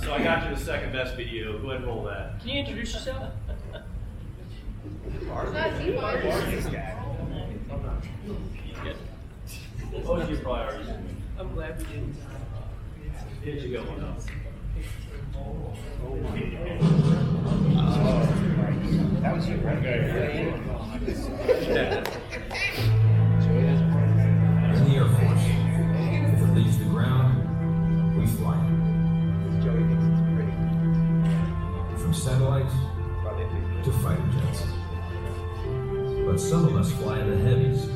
So I got you the second best video. Go ahead and roll that. Can you introduce yourself? What was your priorities? I'm glad we didn't. Did you go one else? That was you, right? In the Air Force, if it leaves the ground, we fly it. Joey thinks it's pretty. From satellites to fighter jets. But some of us fly the heavies.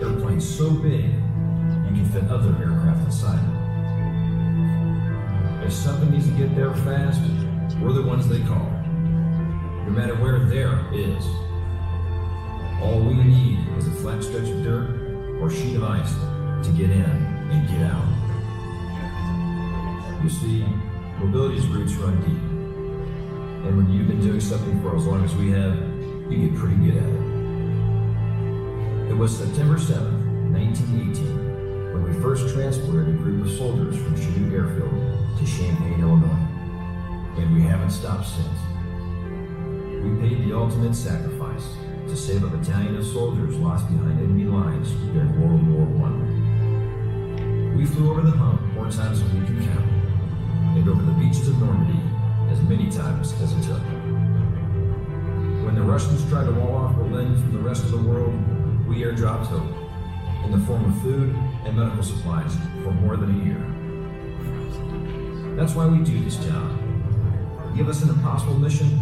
Airplanes so big, you can fit other aircraft inside them. If something needs to get there fast, we're the ones they call. No matter where there is. All we need is a flat stretch of dirt or sheet of ice to get in and get out. You see, mobility's roots run deep. And when you've been doing something for as long as we have, you get pretty good at it. It was September 7th, 1918, when we first transported a group of soldiers from Chanute Airfield to Champaign, Illinois. And we haven't stopped since. We paid the ultimate sacrifice to save a battalion of soldiers lost behind enemy lines during World War I. We flew over the hump more times than we can count, and over the beaches of Normandy as many times as it took. When the Russians tried to wall off Berlin from the rest of the world, we airdropped hope in the form of food and medical supplies for more than a year. That's why we do this job. Give us an impossible mission,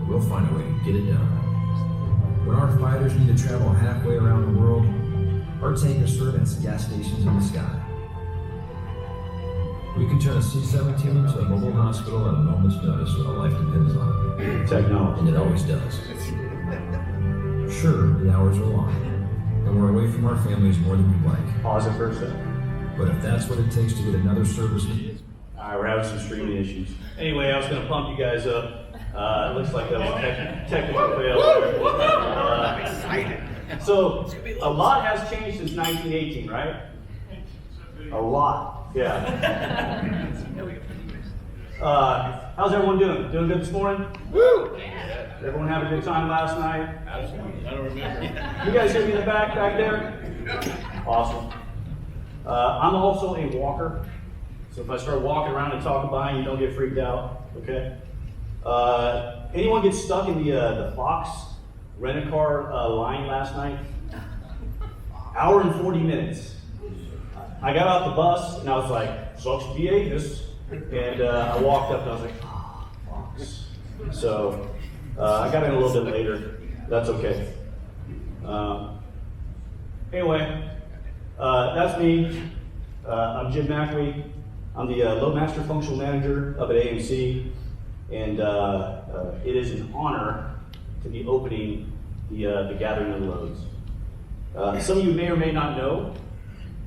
we'll find a way to get it done. When our fighters need to travel halfway around the world, our tankers serve as gas stations in the sky. We can turn a C-17 into a mobile hospital at a moment's notice when a life depends on it. Technology. And it always does. Sure, the hours are long, and we're away from our families more than we'd like. Pause it for a second. But if that's what it takes to get another service, Alright, we're having some streaming issues. Anyway, I was going to pump you guys up. It looks like that was a technical fail. I'm excited. So, a lot has changed since 1918, right? A lot, yeah. How's everyone doing? Doing good this morning? Woo! Everyone have a good time last night? Absolutely. I don't remember. You guys hear me in the back there? Awesome. I'm also a walker. So if I start walking around and talking behind you, don't get freaked out, okay? Anyone get stuck in the Fox rent-a-car line last night? Hour and 40 minutes. I got off the bus and I was like, sucks to be Avis. And I walked up and I was like, oh, Fox. So I got in a little bit later. That's okay. Anyway, that's me. I'm Jim McElwee. I'm the Loadmaster Functional Manager up at AMC. And it is an honor to be opening the Gathering of the Loads. Some of you may or may not know,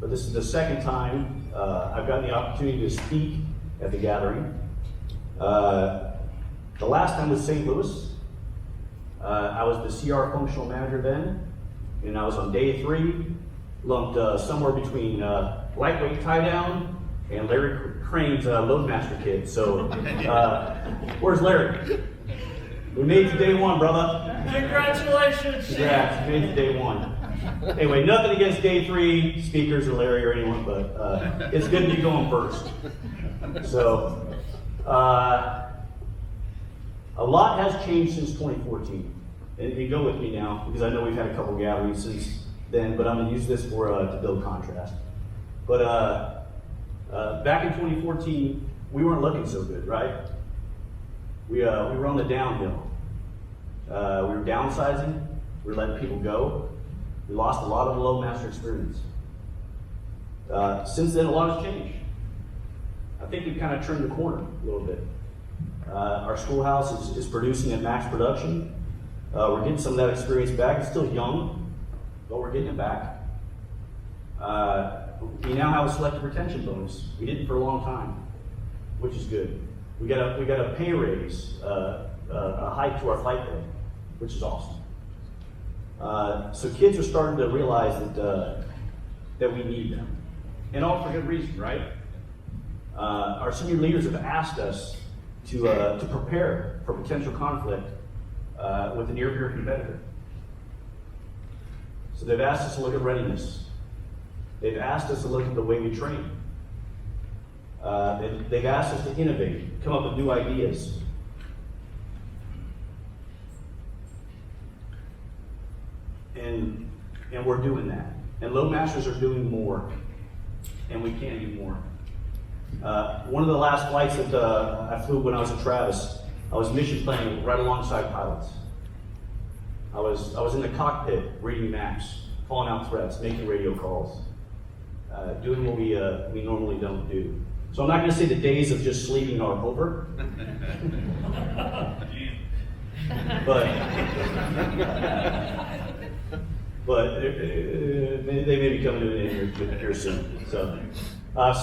but this is the second time I've gotten the opportunity to speak at the Gathering. The last time was St. Louis. I was the CR Functional Manager then, and I was on day 3, lumped somewhere between lightweight tie-down and Larry Crane's Loadmaster kit. So, where's Larry? We made it to day 1, brother. Congratulations! Congrats, we made it to day 1. Anyway, nothing against day 3 speakers or Larry or anyone, but it's good to be going first. So, a lot has changed since 2014. And go with me now, because I know we've had a couple gatherings since then, but I'm going to use this for to build contrast. But back in 2014, we weren't looking so good, right? We were on the downhill. We were downsizing. We were letting people go. We lost a lot of the Loadmaster experience. Since then, a lot has changed. I think we've kind of turned the corner a little bit. Our schoolhouse is producing at max production. We're getting some of that experience back. It's still young, but we're getting it back. We now have a selective retention bonus. We didn't for a long time, which is good. We got a pay raise, a hike to our flight pay, which is awesome. So kids are starting to realize that we need them, and all for good reason, right? our senior leaders have asked us to prepare for potential conflict with a near-peer competitor. So they've asked us to look at readiness. They've asked us to look at the way we train. They've asked us to innovate, come up with new ideas. And we're doing that. And Loadmasters are doing more. And we can do more. One of the last flights that I flew when I was at Travis, I was mission planning right alongside pilots. I was in the cockpit reading maps, calling out threats, making radio calls, doing what we normally don't do. So I'm not going to say the days of just sleeping are over, but they may be coming to an end here soon. So,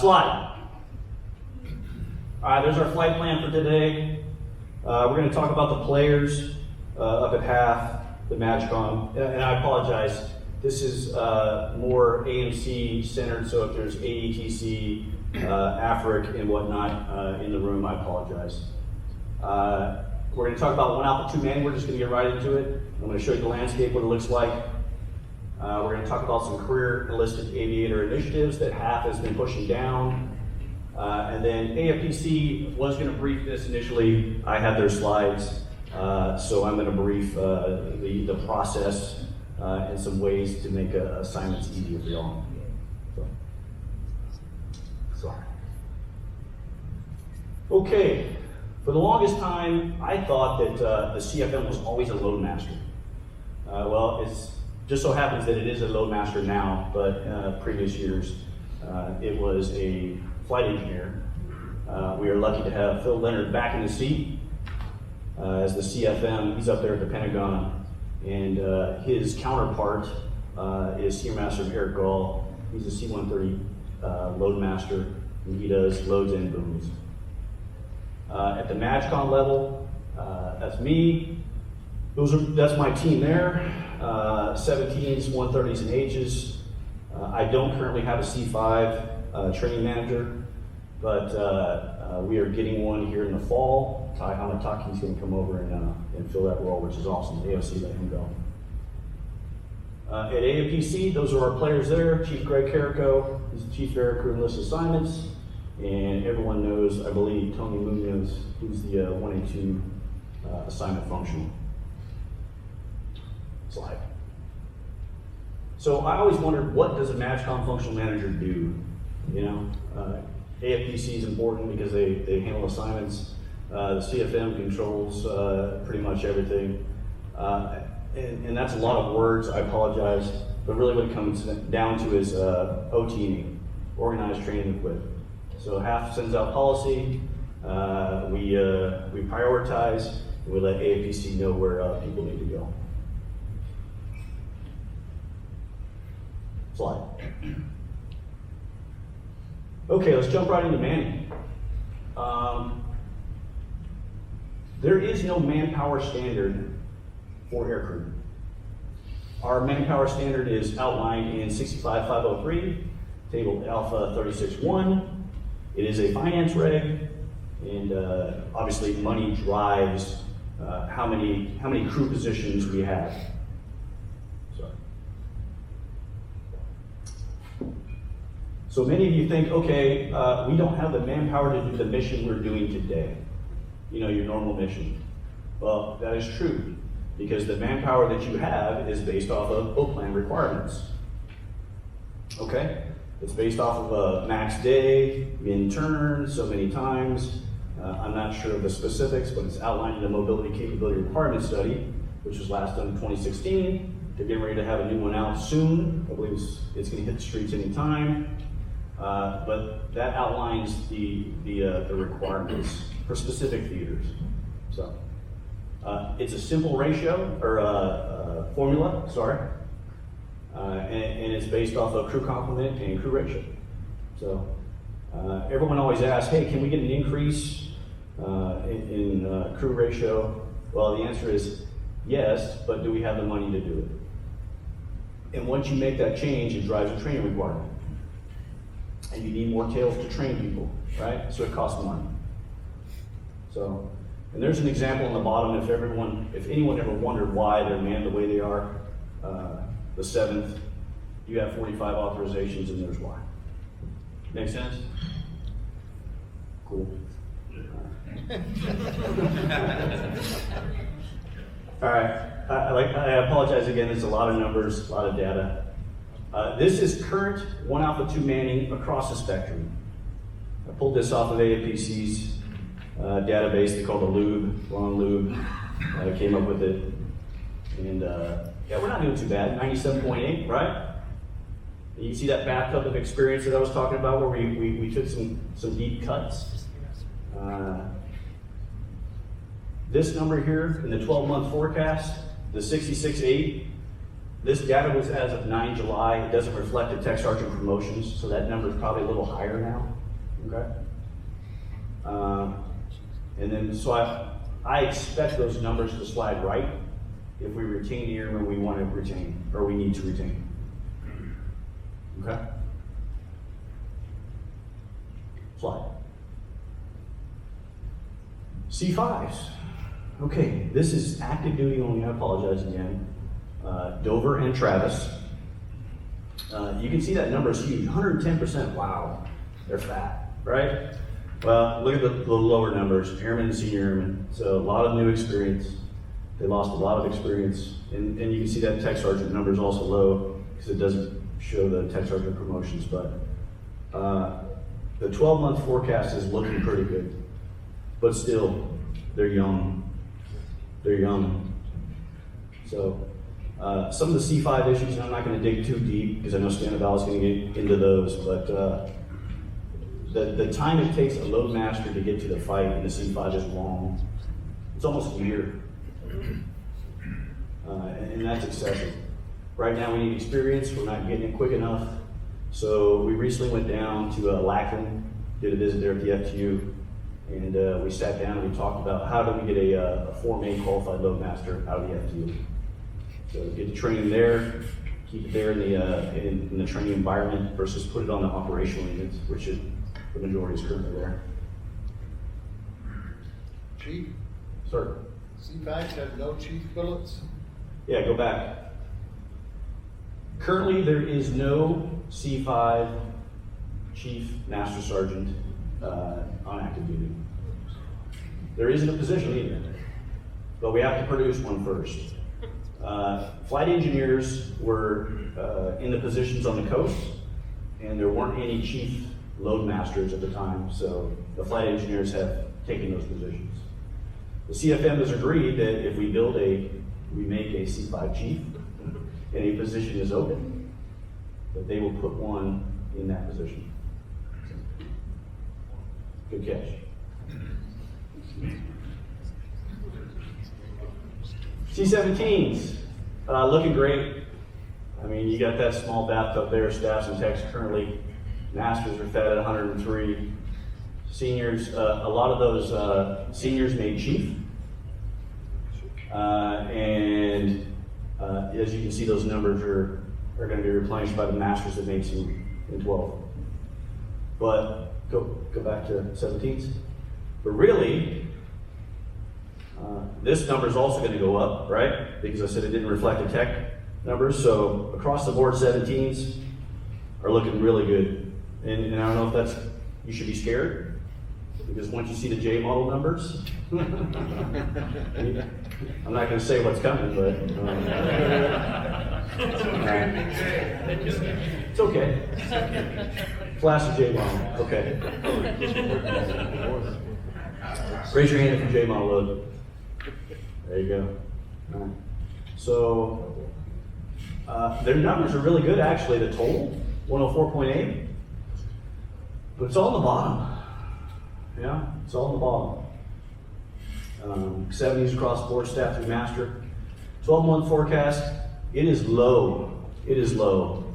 slide. All right, there's our flight plan for today. We're going to talk about the players up at half, the MAJCOM, and I apologize. This is more AMC centered, so if there's AETC, AFRIC, and whatnot in the room, I apologize. We're going to talk about 1 Alpha 2 Manning. We're just going to get right into it. I'm going to show you the landscape, what it looks like. We're going to talk about some career enlisted aviator initiatives that HAF has been pushing down. And then AFPC was going to brief this initially. I had their slides, so I'm going to brief the process and some ways to make assignments easier for y'all. Sorry. Okay, for the longest time, I thought that the CFM was always a loadmaster. Well, it just so happens that it is a loadmaster now, but previous years it was a flight engineer. We are lucky to have Phil Leonard back in the seat as the CFM. He's up there at the Pentagon, and his counterpart is Senior Master Eric Gall. He's a C-130 loadmaster, and he does loads and booms. At the MAJCOM level, that's me. That's my team there. 17s, 130s, and H's. I don't currently have a C5 training manager, but we are getting one here in the fall. Ty Hamataki's going to come over and fill that role, which is awesome. AOC let him go. At AFPC, those are our players there. Chief Greg Carrico, he's the Chief of Air Crew Enlisted Assignments, and everyone knows, I believe, Tony Munoz, who's the 1 and 2 assignment functional. Slide. So I always wondered, what does a MAJCOM functional manager do? You know, AFPC is important because they handle assignments. The CFM controls pretty much everything. And that's a lot of words, I apologize. But really what it comes down to is OT, organized, train, and equip. So HAF sends out policy, we prioritize, and we let AFPC know where people need to go. Slide. Okay, let's jump right into manning. There is no manpower standard for aircrew. Our manpower standard is outlined in 65503, table alpha 36.1. It is a finance reg, and obviously money drives how many crew positions we have. So many of you think, okay, we don't have the manpower to do the mission we're doing today. You know, your normal mission. Well, that is true, because the manpower that you have is based off of O-plan requirements. Okay? It's based off of a max day, min turn, so many times. I'm not sure of the specifics, but it's outlined in the mobility capability requirement study, which was last done in 2016. They're getting ready to have a new one out soon. I believe it's going to hit the streets anytime. But that outlines the requirements for specific theaters. So it's a simple ratio, or formula, sorry. And it's based off of crew complement and crew ratio. So everyone always asks, hey, can we get an increase in crew ratio? Well, the answer is yes, but do we have the money to do it? And once you make that change, it drives a training requirement. and you need more tails to train people, right? So it costs money. So, and there's an example on the bottom if anyone ever wondered why they're manned the way they are, the 7th, you have 45 authorizations and there's why. Make sense? Cool. All right, I apologize again, there's a lot of numbers, a lot of data. This is current 1 Alpha 2 manning across the spectrum. I pulled this off of AFPC's database, they call the Lube, Long Lube. I came up with it. And yeah, we're not doing too bad, 97.8, right? You see that bathtub of experience that I was talking about where we took some deep cuts? This number here in the 12-month forecast, the 66.8, this data was as of 9 July. It doesn't reflect the tech sergeant promotions, so that number is probably a little higher now, okay? And then, so I expect those numbers to slide right if we retain the airmen we want to retain, or we need to retain. Okay? Slide. C5s. Okay, this is active duty only, I apologize again. Dover and Travis. You can see that number is huge, 110%, wow, they're fat, right? Well, look at the lower numbers, airmen and senior airmen. So a lot of new experience. They lost a lot of experience. And you can see that tech sergeant number is also low because it doesn't show the tech sergeant promotions, but the 12-month forecast is looking pretty good. But still, they're young. They're young. So some of the C5 issues, and I'm not going to dig too deep because I know Stanival is going to get into those, but the time it takes a loadmaster to get to the fight in the C5 is long. It's almost a year. And that's excessive. Right now we need experience, we're not getting it quick enough. So we recently went down to Lackland, did a visit there at the FTU, and we sat down and we talked about how do we get a 4-May qualified loadmaster out of the FTU. So get the training there, keep it there in the training environment versus put it on the operational units, which is the majority is currently there. Chief? Sir? C5s have no chief billets? Yeah, go back. Currently, there is no C5 Chief Master Sergeant on active duty. There isn't a position either, but we have to produce one first. Flight engineers were in the positions on the coast, and there weren't any chief load masters at the time, so the flight engineers have taken those positions. The CFM has agreed that if we make a C5 chief, and a position is open, that they will put one in that position. Good catch. C-17s, looking great. I mean, you got that small bathtub there, staffs and techs currently. Masters are fed at 103. Seniors, a lot of those seniors made chief. And as you can see, those numbers are going to be replenished by the masters that made some in 12. But go back to 17s. But really, this number is also going to go up, right? Because I said it didn't reflect the tech numbers. So across the board, 17s are looking really good. And I don't know if that's, you should be scared. Because once you see the J model numbers, I'm not going to say what's coming, but it's okay. Flash the J model, okay. Raise your hand if you're J model load. There you go. All right. So their numbers are really good, actually. The total 104.8, but it's all on the bottom. Yeah, it's all on the bottom. 70s across board, staff through master. 12-month forecast, it is low. It is low.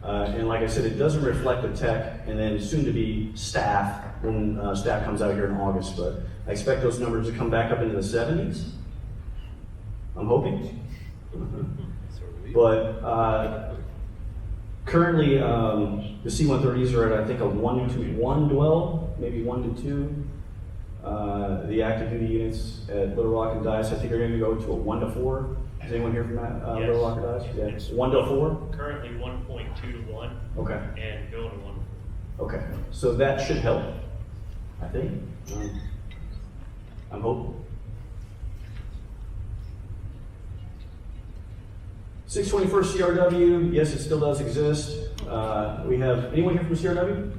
And like I said, it doesn't reflect the tech and then soon to be staff when staff comes out here in August. But I expect those numbers to come back up into the 70s. I'm hoping. But Currently, the C-130s are at, I think, a 1-to-1 dwell, maybe 1-to-2. The active duty units at Little Rock and Dice, I think, are going to go to a 1-to-4. Is anyone here from that, Yes. Little Rock and Dice? Yeah, It's 1-to-4? Currently 1.2 to 1 Okay, and going to 1. okay. So that should help, I think. I'm hoping. 621st CRW, yes, it still does exist. We have, anyone here from CRW?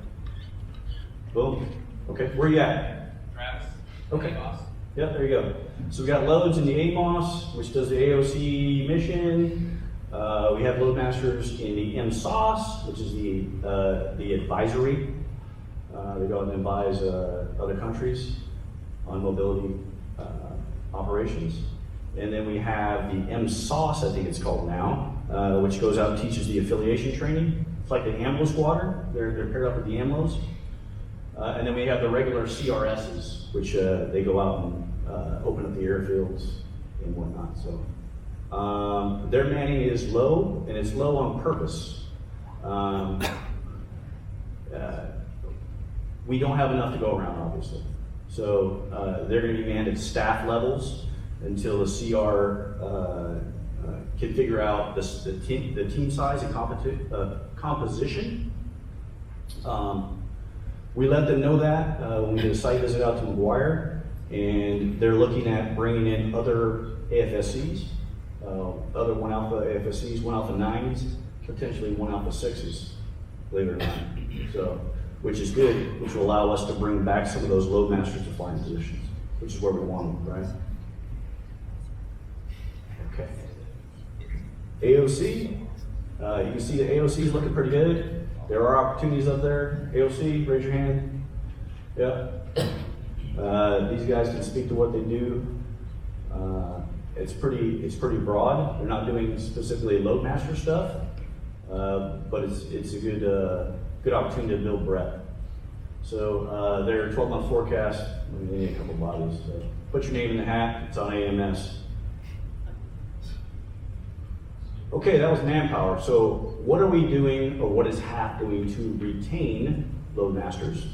Boom. Okay, where you at? Travis. Okay. Hey, boss. Yep, there you go. So we got loads in the AMOS, which does the AOC mission. We have loadmasters in the MSOS, which is the advisory. They go out and advise other countries on mobility operations. And then we have the MSOS, I think it's called now, which goes out and teaches the affiliation training. It's like the AMLO squadron. They're paired up with the AMLOs. And then we have the regular CRSs, which they go out and open up the airfields and whatnot. So their manning is low, and it's low on purpose. We don't have enough to go around, obviously. So they're going to be manned at staff levels until the CR can figure out the team size and composition. We let them know that when we did a site visit out to McGuire, and they're looking at bringing in other AFSCs, other 1 Alpha AFSCs, 1 Alpha 9s, potentially 1 Alpha 6s, believe it or not. So, which is good, which will allow us to bring back some of those loadmasters to flying positions, which is where we want them, right? Okay. AOC, you can see the AOC is looking pretty good. There are opportunities up there. AOC, raise your hand. Yep. These guys can speak to what they do. It's pretty broad. They're not doing specifically loadmaster stuff, but it's a good opportunity to build breadth. So their 12-month forecast. We need a couple bodies. So put your name in the hat. It's on AMS. Okay, that was manpower. So what are we doing, or what is HAP doing to retain loadmasters?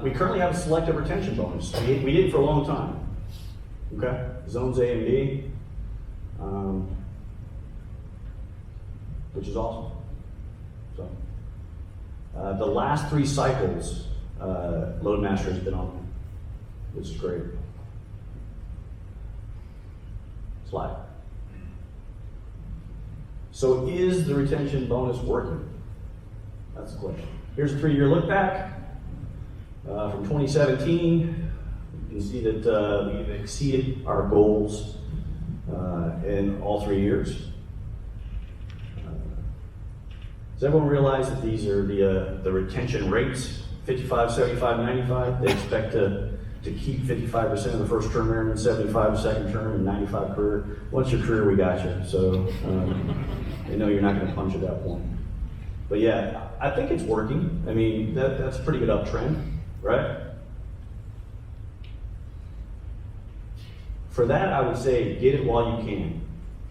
We currently have a selective retention bonus. We did for a long time. Okay, zones A and B, which is awesome. So the last 3 cycles, loadmaster has been on, which is great. Slide. So is the retention bonus working? That's the question. Here's a 3-year look back from 2017. You can see that we've exceeded our goals in all 3 years. Does everyone realize that these are the retention rates? 55, 75, 95. They expect to keep 55% of the first term airmen, 75 second term, and 95 career. Once your career, we got you. So they know you're not going to punch at that point. But yeah, I think it's working. I mean, that's a pretty good uptrend, right? For that, I would say get it while you can,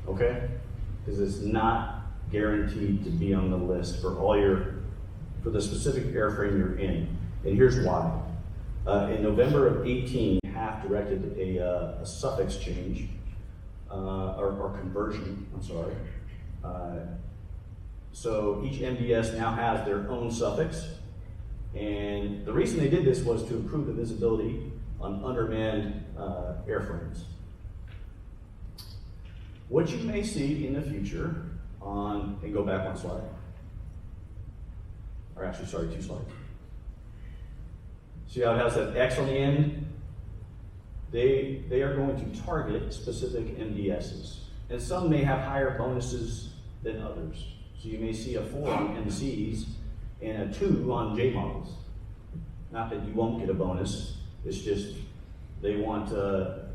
okay? Because it's not guaranteed to be on the list for for the specific airframe you're in. And here's why. In November of 18, HAF directed a suffix change, or conversion, I'm sorry. So each MDS now has their own suffix. And the reason they did this was to improve the visibility on undermanned airframes. What you may see in the future and go back 1 slide. Or actually, sorry, 2 slides. See how it has that X on the end? They are going to target specific MDSs. And some may have higher bonuses than others. So you may see a 4 on MCs and a 2 on J models. Not that you won't get a bonus, it's just they want to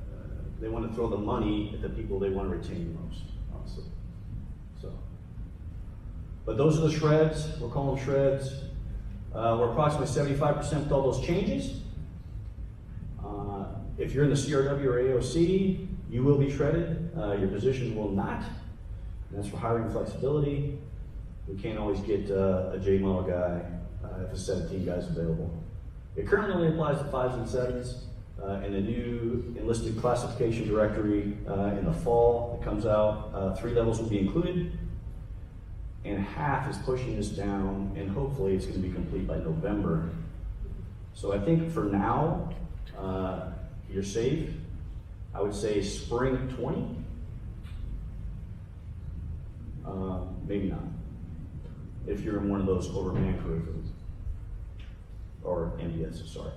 throw the money at the people they want to retain most, honestly. So, but those are the shreds. We'll call them shreds. We're approximately 75% with all those changes. If you're in the CRW or AOC, you will be shredded. Your position will not. And that's for hiring flexibility. We can't always get a J model guy if a 17 guy's available. It currently only applies to 5s and 7s. In the new enlisted classification directory in the fall that comes out, 3 levels will be included. And half is pushing this down, and hopefully it's going to be complete by November. So I think for now, you're safe. I would say spring 20. Maybe not. If you're in one of those overmanned curriculums. Or MBS, sorry.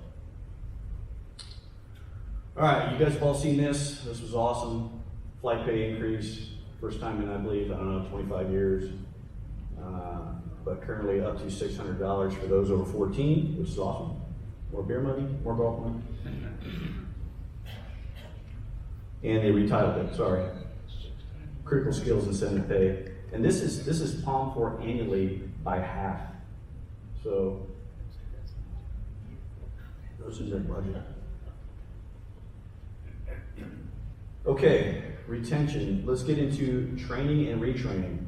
All right, you guys have all seen this. This was awesome. Flight pay increase. First time in, I believe, 25 years. But currently up to $600 for those over 14, which is awesome. More beer money, more golf money. And they retitled it, sorry. Critical skills incentive pay. And this is palmed for annually by half. So this is their budget. Okay, retention. Let's get into training and retraining.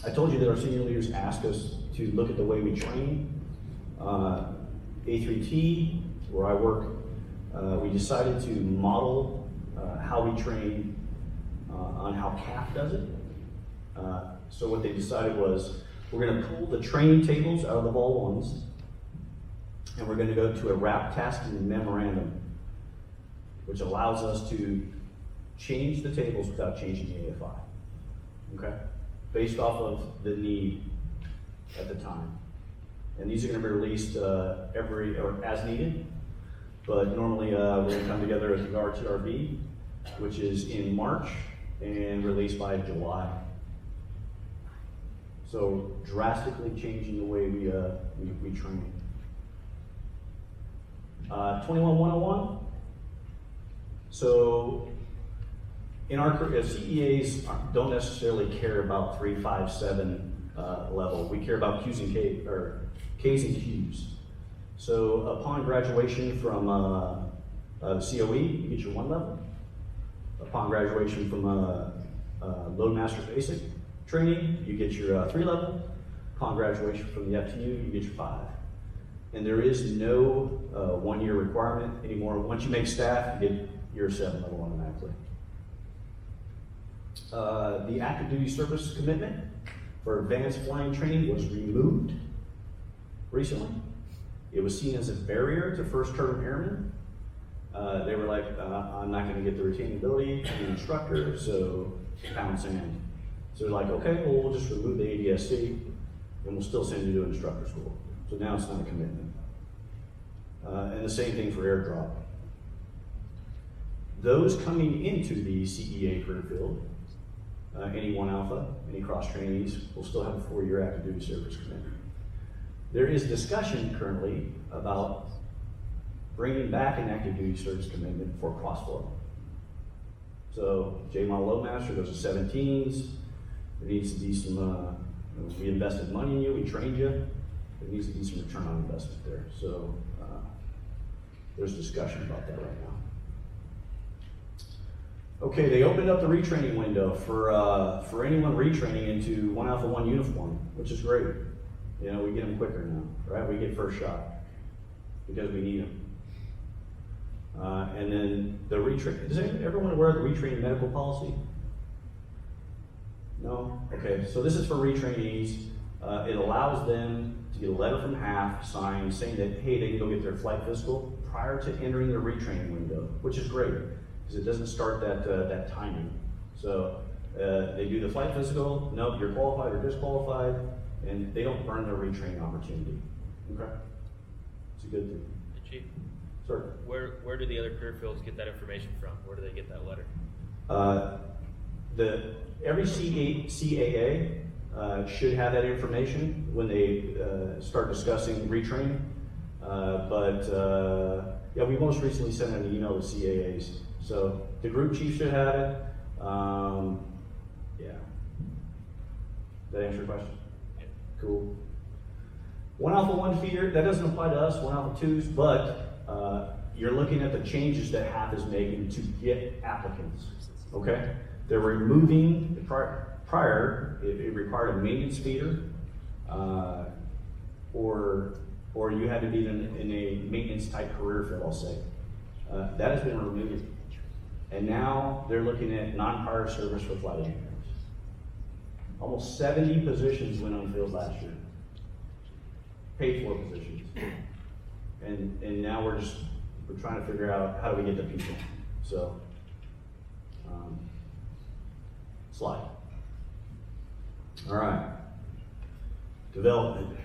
I told you that our senior leaders asked us to look at the way we train. A3T, where I work, we decided to model how we train on how CAF does it. So what they decided was, we're going to pull the training tables out of the Vol 1s, and we're going to go to a RAP tasking memorandum, which allows us to change the tables without changing the AFI, okay? Based off of the need at the time. And these are going to be released as needed, but normally we're going to come together at the RTRB, which is in March, and released by July. So drastically changing the way we train. 21-101. So in our CEAs don't necessarily care about 3, 5, 7 level. We care about Qs and Ks and Qs. So upon graduation from COE, you get your 1 level. Upon graduation from Loadmaster Basic training, you get your 3 level. Upon graduation from the FTU, you get your 5. And there is no 1-year requirement anymore. Once you make staff, you get your 7 level automatically. The active duty service commitment for advanced flying training was removed recently. It was seen as a barrier to first-term airmen. They were like, I'm not going to get the retainability to be an instructor, so pound sand. So they're like, okay, well, we'll just remove the ADSC, and we'll still send you to instructor school. So now it's not a commitment. And the same thing for airdrop. Those coming into the CEA career field, any 1 Alpha, any cross trainees, will still have a 4-year active duty service commitment. There is discussion currently about bringing back an active duty service commitment for cross-flow. So J-Model Loadmaster, those are 17s. There needs to be some, we invested money in you, we trained you. There needs to be some return on investment there. So there's discussion about that right now. Okay, they opened up the retraining window for anyone retraining into 1 Alpha 1 uniform, which is great. You know, we get them quicker now, right? We get first shot because we need them. And then the retraining, is everyone aware of the retraining medical policy? No? Okay, so this is for retrainees. It allows them to get a letter from HAF signed saying that, hey, they can go get their flight physical prior to entering the retraining window, which is great, because it doesn't start that timing. So they do the flight physical, nope, you're qualified or disqualified, and they don't burn their retraining opportunity. Okay? It's a good thing. Chief, Sir? where do the other career fields get that information from? Where do they get that letter? Every CAA should have that information when they start discussing retraining. Yeah, we most recently sent out an email to CAAs. So the group chief should have it. Yeah. Did that answer your question? Yeah. Cool. 1 Alpha 1 feeder, that doesn't apply to us, 1 Alpha 2s, but you're looking at the changes that HAF is making to get applicants, okay? They're removing, Prior, it required a maintenance feeder, or you had to be in a maintenance type career field, I'll say. That has been removed. And now they're looking at non-prior service for flight engineers. Almost 70 positions went unfilled last year. Paid for positions. And now we're trying to figure out how do we get the people. So, slide. All right. Development.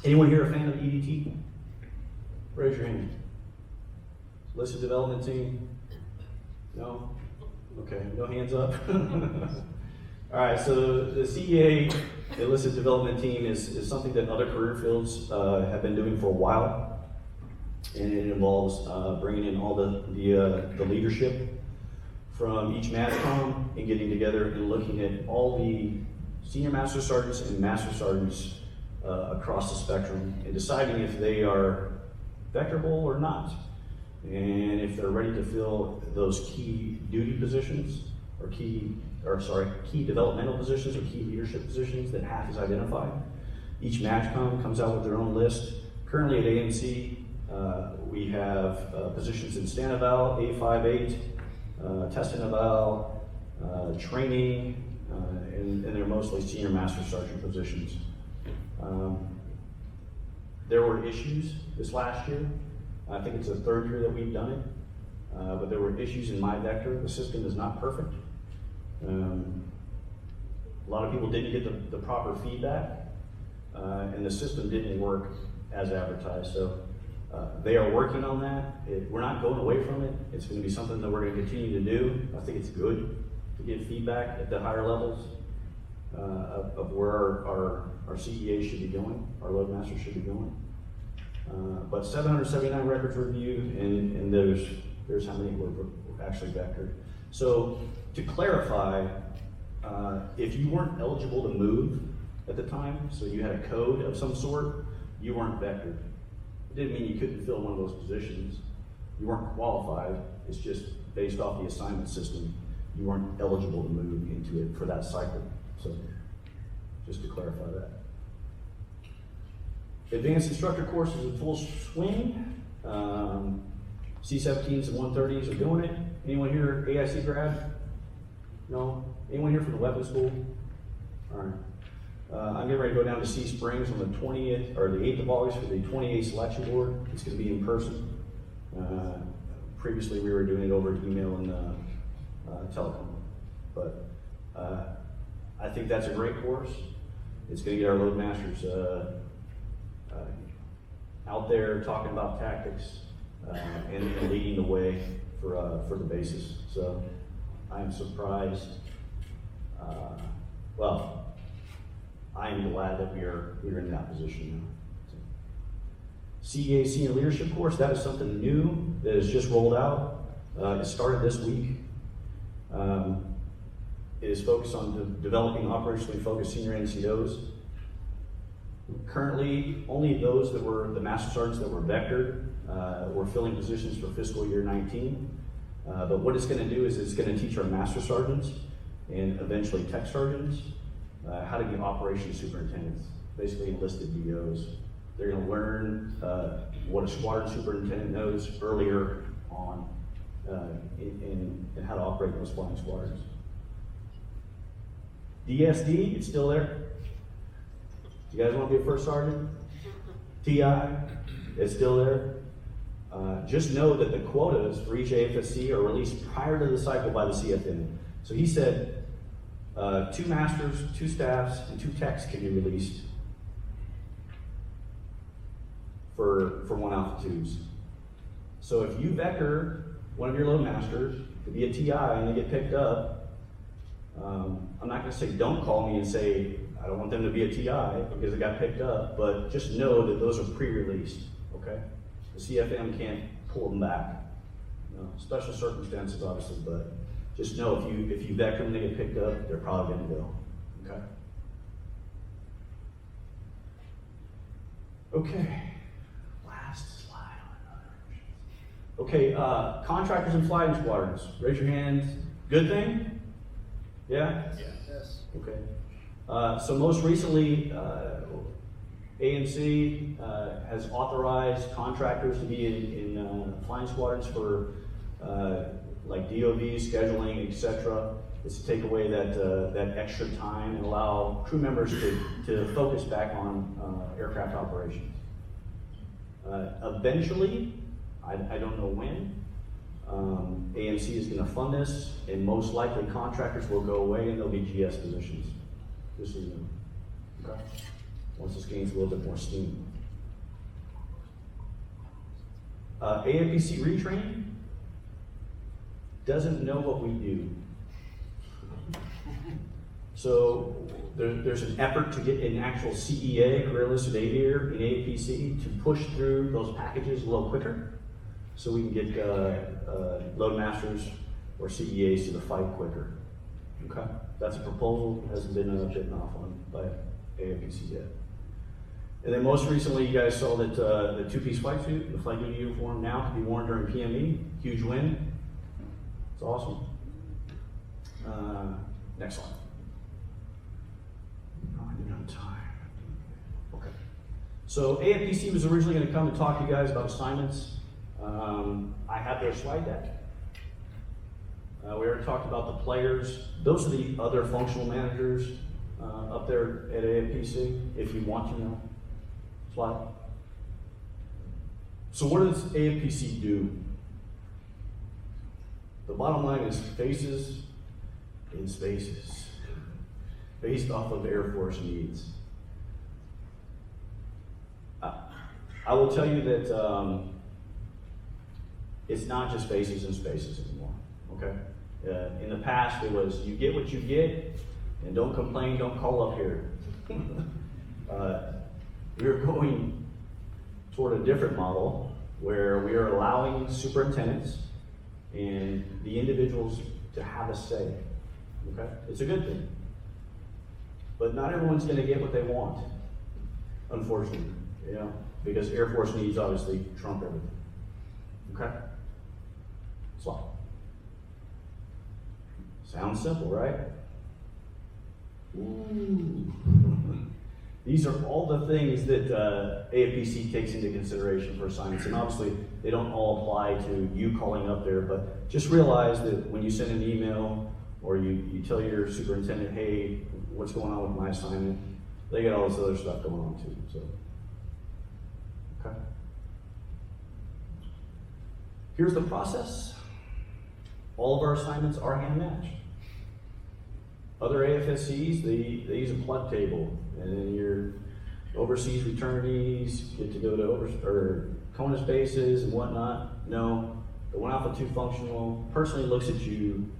Anyone here a fan of EDT? Raise your hand. Listed development team? No? Okay, no hands up. All right, so the CEA enlisted development team is something that other career fields have been doing for a while, and it involves bringing in all the leadership from each MAJCOM and getting together and looking at all the senior master sergeants and master sergeants across the spectrum and deciding if they are vectorable or not, and if they're ready to fill those key duty positions or key developmental positions or key leadership positions that HAF has identified. Each MAJCOM comes out with their own list. Currently at AMC, we have positions in stand eval, A58, test and eval, training, and they're mostly senior master sergeant positions. There were issues this last year. I think it's the third year that we've done it, but there were issues in my vector. The system is not perfect. A lot of people didn't get the proper feedback, and the system didn't work as advertised. So they are working on that. We're not going away from it. It's going to be something that we're going to continue to do. I think it's good to get feedback at the higher levels of where our CEA should be going, our loadmaster should be going. But 779 records reviewed, and there's how many were actually vectored. So to clarify, if you weren't eligible to move at the time, so you had a code of some sort, you weren't vectored. It didn't mean you couldn't fill one of those positions. You weren't qualified. It's just based off the assignment system. You weren't eligible to move into it for that cycle. So just to clarify that. Advanced instructor course is in full swing. C-17s and 130s are doing it. Anyone here AIC grad? No? Anyone here from the weapons school? All right. I'm getting ready to go down to Sea Springs on the 20th, or the 8th of August for the 28th selection board. It's going to be in person. Previously we were doing it over email and telecom. But I think that's a great course. It's going to get our loadmasters out there talking about tactics and leading the way for the bases. So I'm surprised. Well, I am glad that we're in that position now. CEA Senior Leadership Course, that is something new that has just rolled out. It started this week. It is focused on developing operationally focused senior NCOs. Currently, only those that were the master sergeants that were vectored were filling positions for fiscal year 19. But what it's going to do is it's going to teach our master sergeants and eventually tech sergeants how to be operations superintendents, basically enlisted DOs. They're going to learn what a squadron superintendent knows earlier on in how to operate those flying squadrons. DSD, it's still there. You guys want to be a first sergeant? TI, it's still there. Just know that the quotas for each AFSC are released prior to the cycle by the CFM. So he said 2 masters, 2 staffs, and 2 techs can be released for 1 Alpha 2s. So if you vector one of your loadmasters to be a TI and they get picked up, I'm not going to say don't call me and say I don't want them to be a TI because they got picked up, but just know that those are pre-released, okay? The CFM can't pull them back. You know, special circumstances, obviously, but just know if you vector them and they get picked up, they're probably going to go, okay? Okay, last slide on other options. Okay, contractors and flying squadrons. Raise your hand Good thing? Yeah? Yes. Okay. So most recently, AMC has authorized contractors to be in flying squadrons for like DOV, scheduling, etc. It's to take away that extra time and allow crew members to focus back on aircraft operations. Eventually, I don't know when, AMC is going to fund this, and most likely contractors will go away and there'll be GS positions. This is new. Okay. Once this gains a little bit more steam. AFPC retraining doesn't know what we do. So there's an effort to get an actual CEA, career enlisted aviator, in AFPC to push through those packages a little quicker, so we can get load masters or CEAs to the fight quicker. Okay, that's a proposal, hasn't been bitten off on by AFPC yet. And then most recently, you guys saw that the two-piece flight suit, the flight duty uniform, now can be worn during PME. Huge win. It's awesome. Next slide. Oh, I didn't have time. Okay. So AFPC was originally going to come and talk to you guys about assignments. I have their slide deck. We already talked about the players. Those are the other functional managers up there at AFPC, if you want to know. Slide. So what does AFPC do? The bottom line is faces in spaces, based off of Air Force needs. I will tell you that it's not just faces in spaces anymore, okay? In the past, it was you get what you get, and don't complain, don't call up here. We're going toward a different model where we are allowing superintendents and the individuals to have a say, okay? It's a good thing. But not everyone's gonna get what they want, unfortunately, you know, because Air Force needs obviously trump everything, okay? Slide. Sounds simple, right? Ooh. These are all the things that AFPC takes into consideration for assignments, and obviously they don't all apply to you calling up there, but just realize that when you send an email or you tell your superintendent, hey, what's going on with my assignment, they got all this other stuff going on too, so. Okay. Here's the process. All of our assignments are hand matched. Other AFSCs, they use a plug table, and then your overseas returnees get to go to CONUS bases and whatnot. No, the 1 Alpha 2 functional personally looks at you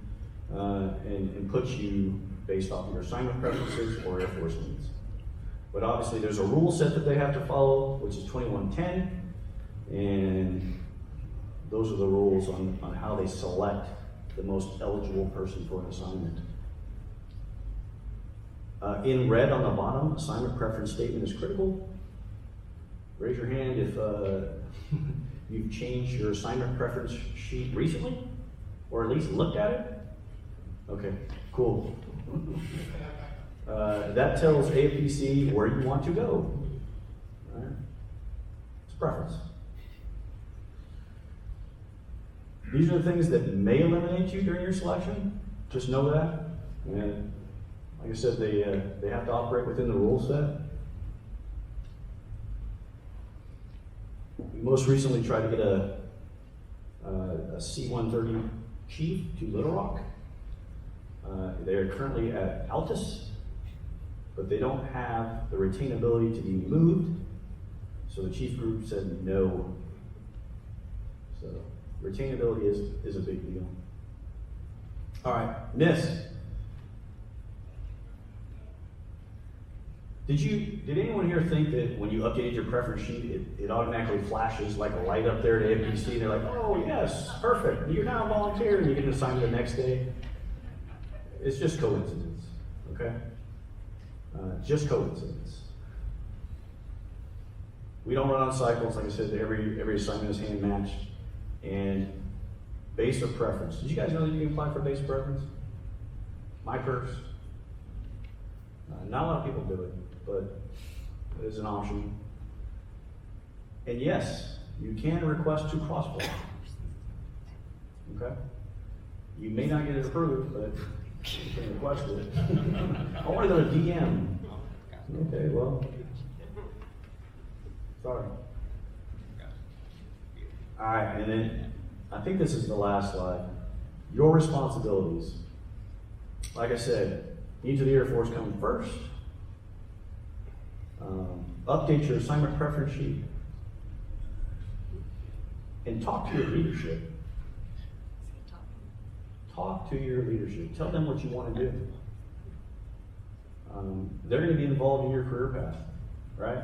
and puts you based off of your assignment preferences or Air Force needs. But obviously there's a rule set that they have to follow, which is 2110, and those are the rules on how they select the most eligible person for an assignment. In red on the bottom, assignment preference statement is critical. Raise your hand if you've changed your assignment preference sheet recently, or at least looked at it. Okay, cool. That tells AFPC where you want to go. All right. It's preference. These are the things that may eliminate you during your selection. Just know that. And like I said, they have to operate within the rule set. We most recently tried to get a C-130 Chief to Little Rock. They are currently at Altus, but they don't have the retainability to be moved. So the Chief group said no. So retainability is a big deal. All right, Miss. Did anyone here think that when you updated your preference sheet, it automatically flashes like a light up there to AFPC? They're like, oh yes, perfect. You're now a volunteer and you get assigned the next day. It's just coincidence, okay? Just coincidence. We don't run on cycles. Like I said, every assignment is hand matched. And Base or preference. Did you guys know that you can apply for base preference? My purse. Not a lot of people do it, but it is an option. And yes, you can request to crosswalk. Okay? You may not get it approved, but you can request it. I want to go to DM. Okay, well, sorry. All right, and then I think this is the last slide. Your responsibilities. Like I said, needs of the Air Force come first. Update your assignment preference sheet. And talk to your leadership. Talk to your leadership. Tell them what you want to do. They're going to be involved in your career path, right?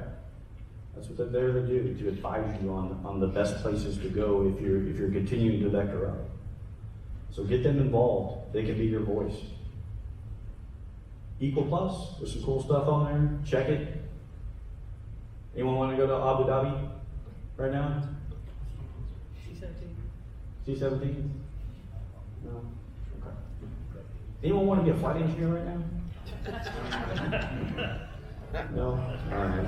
That's what they're there to do, to advise you on the best places to go if you're continuing to vector up. So get them involved. They can be your voice. Equal Plus, there's some cool stuff on there. Check it. Anyone want to go to Abu Dhabi right now? C-17? No? Okay. Anyone want to be a flight engineer right now? No? Alright.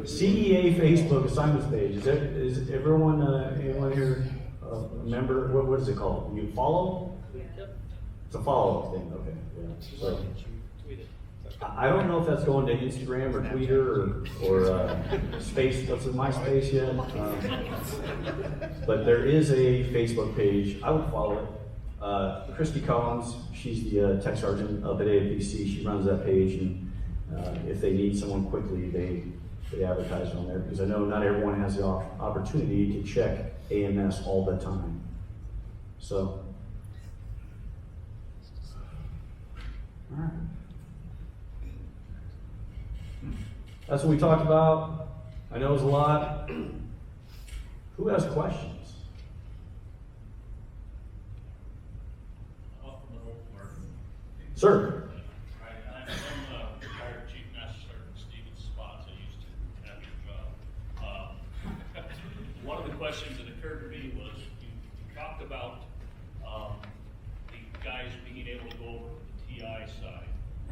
CEA Facebook assignments page. Is everyone, anyone here a member? What is it called? You follow? It's a follow thing, okay. Yeah. So, I don't know if that's going to Instagram or Twitter or Space, what's in MySpace yet. But there is a Facebook page. I would follow it. Christy Collins, she's the tech sergeant up at AFPC. She runs that page, and if they need someone quickly, they advertise on there, because I know not everyone has the opportunity to check AMS all the time. So, all right. That's what we talked about. I know it was a lot. Who has questions? Sir. Right, I'm retired Chief Master Sergeant Stephen Spots. I used to have your job. One of the questions that occurred to me was you talked about the guys being able to go over to the TI side.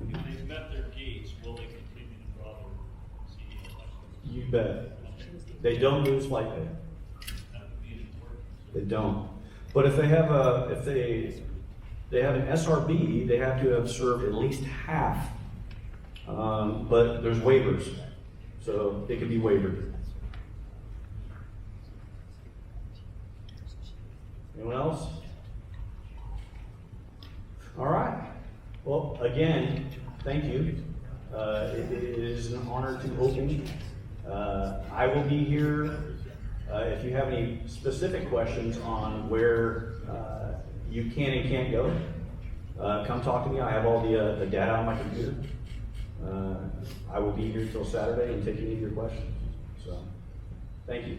If they've met their gates, will they continue to draw their CD license? You bet. They don't lose flight pay. That would be important. They don't. But if they have they have an SRB, they have to have served at least half. But there's waivers, so it can be waived. Anyone else? All right. Well, again, thank you. It is an honor to open. I will be here if you have any specific questions on where you can and can't go. Come talk to me. I have all the data on my computer. I will be here till Saturday and take any of your questions. So, thank you.